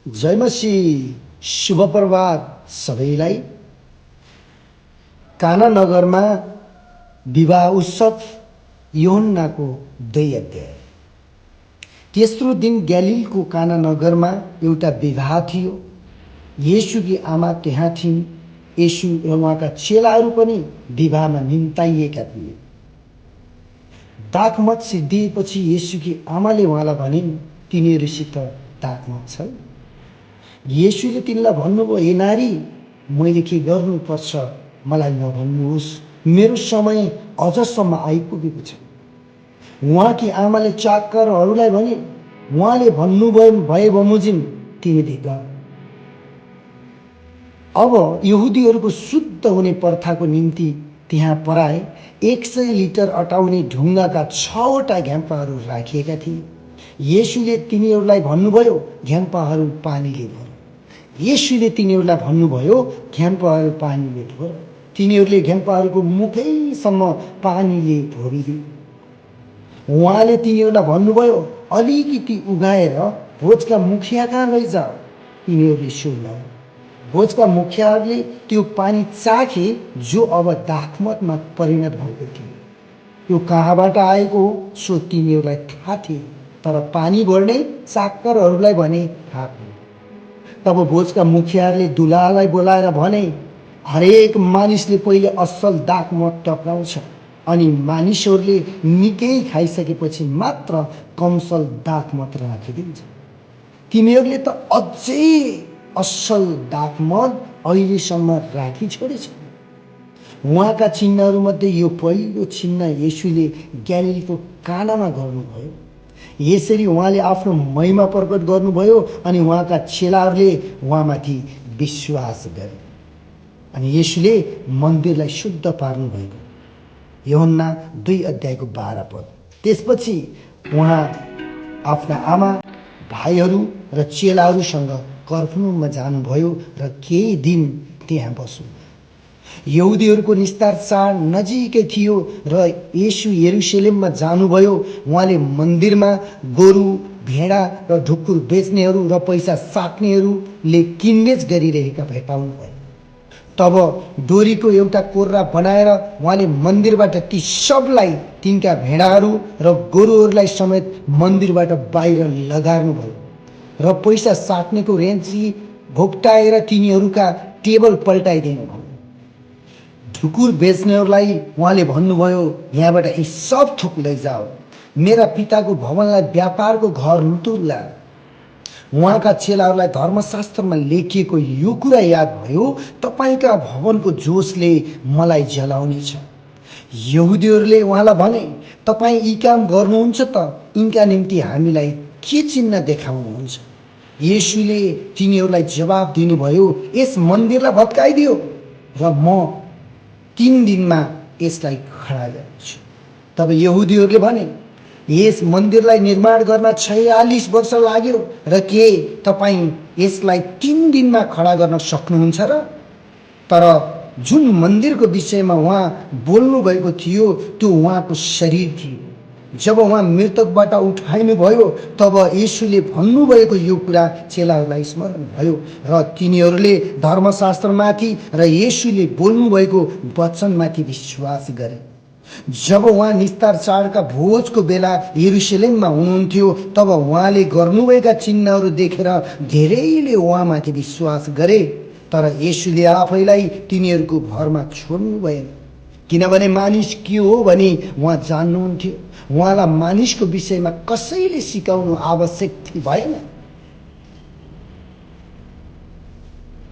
जय मसीह। शुभ प्रभात सबैलाई। काना नगरमा विवाह उत्सव यूहन्नाको 2 अध्याय। तेस्रो दिन ग्यालिलको काना नगरमा एउटा विवाह थियो। येशूकी आमा त्यहाँ थिइन्। येशू र उहाँका चेलाहरू पनि विवाहमा निम्ताइएका थिए। दाखमत सिद्धिएपछि येशूकी आमाले उहाँलाई भनिन्, तिनीहरूसित दाखमत छ? येशूले तिनलाई भन्नुभयो, हे नारी, मैले के गर्नुपर्छ मलाई नभन्नुहोस्, मेरो समय अझसम्म आइपुगेको छ। उहाँकी आमाले चाकरहरूलाई भने, उहाँले भन्नुभयो भए बमोजिम तिमीले गर। अब यहुदीहरूको शुद्ध हुने प्रथाको निम्ति त्यहाँ पराए 100 लिटर अटाउने ढुङ्गाका 6वटा घ्याम्पाहरू राखिएका थिए। येशूले तिनीहरूलाई भन्नुभयो, घ्याम्पाहरू पानीले भर। येशूले तिनीहरूलाई भन्नुभयो, घ्याम्पाहरू पानीले भर। तिनीहरूले घ्याम्पाहरूको मुखैसम्म पानीले भरिदिए। उहाँले तिनीहरूलाई भन्नुभयो, अलिकति उघाएर भोजका मुखिया कहाँ लैजाऊ। तिनीहरूले सोध्यो। भोजका मुखियाहरूले त्यो पानी चाखे जो अब दाखमतमा परिणत भएको थियो। त्यो कहाँबाट आएको हो सो तिनीहरूलाई थाहा थिए, तर पानी भर्ने चाकरहरूलाई भने थाहा थिएन। तब भोजका मुखियाहरूले दुलालाई बोलाएर भने, हरेक मानिसले पहिले असल दाखमत टक्राउँछ, अनि मानिसहरूले निकै खाइसकेपछि मात्र कमसल दाखमत राखिदिन्छ। तिमीहरूले त अझै असल दाखमत अहिलेसम्म राखी छोडेछ। उहाँका चिन्हहरूमध्ये यो पहिलो चिन्ह येशूले ग्यालिलको कानामा गर्नुभयो। यसरी उहाँले आफ्नो महिमा प्रकट गर्नुभयो अनि उहाँका चेलाहरूले उहाँमाथि विश्वास गरे। अनि येशूले मन्दिरलाई शुद्ध पार्नुभएको। यूहन्ना 2 अध्यायको 12 पद। त्यसपछि उहाँ आफ्ना आमा, भाइहरू र चेलाहरूसँग कफरनहुममा जानुभयो र केही दिन त्यहाँ बस्नु। यहुदीहरूको निस्तार चाड नजिकै थियो र येशू यरुशलेममा जानुभयो। उहाँले मन्दिरमा गोरु, भेडा र ढुकुर बेच्नेहरू र पैसा साट्नेहरूले किनबेच गरिरहेका भेटाउनुभयो। तब डोरीको एउटा कोर्रा बनाएर उहाँले मन्दिरबाट ती सबलाई, तिनका भेडाहरू र गोरुहरूलाई समेत मन्दिरबाट बाहिर लगार्नुभयो र पैसा साट्नेको रेन्ची भोक्टाएर तिनीहरूका टेबल पल्टाइदिनुभयो। ढुकुर बेच्नेहरूलाई उहाँले भन्नुभयो, यहाँबाट यी सब थोक लैजाऊ, मेरा पिताको भवनलाई व्यापारको घर नतुल्ला। उहाँका चेलाहरूलाई धर्मशास्त्रमा लेखिएको यो कुरा याद भयो, तपाईँका भवनको जोसले मलाई जलाउनेछ। यहुदीहरूले उहाँलाई भने, तपाईँ यी काम गर्नुहुन्छ त यिनका निम्ति हामीलाई के चिन्ह देखाउनुहुन्छ? येशूले तिनीहरूलाई जवाब दिनुभयो, यस मन्दिरलाई भत्काइदियो र म 3 दिनमा यसलाई खडा गर्छु। तब यहुदीहरूले भने, यस मन्दिरलाई निर्माण गर्न 46 वर्ष लाग्यो र के तपाईँ यसलाई 3 दिनमा खडा गर्न सक्नुहुन्छ र? तर जुन मन्दिरको विषयमा उहाँ बोल्नु भएको थियो त्यो उहाँको शरीर थियो। जब उहाँ मृतकबाट उठाइनु भयो तब येशूले भन्नुभएको यो कुरा चेलाहरूलाई स्मरण भयो र तिनीहरूले धर्मशास्त्रमाथि र येशूले बोल्नुभएको वचनमाथि विश्वास गरे। जब उहाँ निस्तार चाडका भोजको बेला यरुशलेममा हुनुहुन्थ्यो तब उहाँले गर्नुभएका चिन्हहरू देखेर धेरैले उहाँमाथि विश्वास गरे। तर येशूले आफैलाई तिनीहरूको भरमा छोड्नु भएन, किनभने मानिस के हो भनी उहाँ जान्नुहुन्थ्यो। उहाँलाई मानिसको विषयमा कसैले सिकाउनु आवश्यक भएन।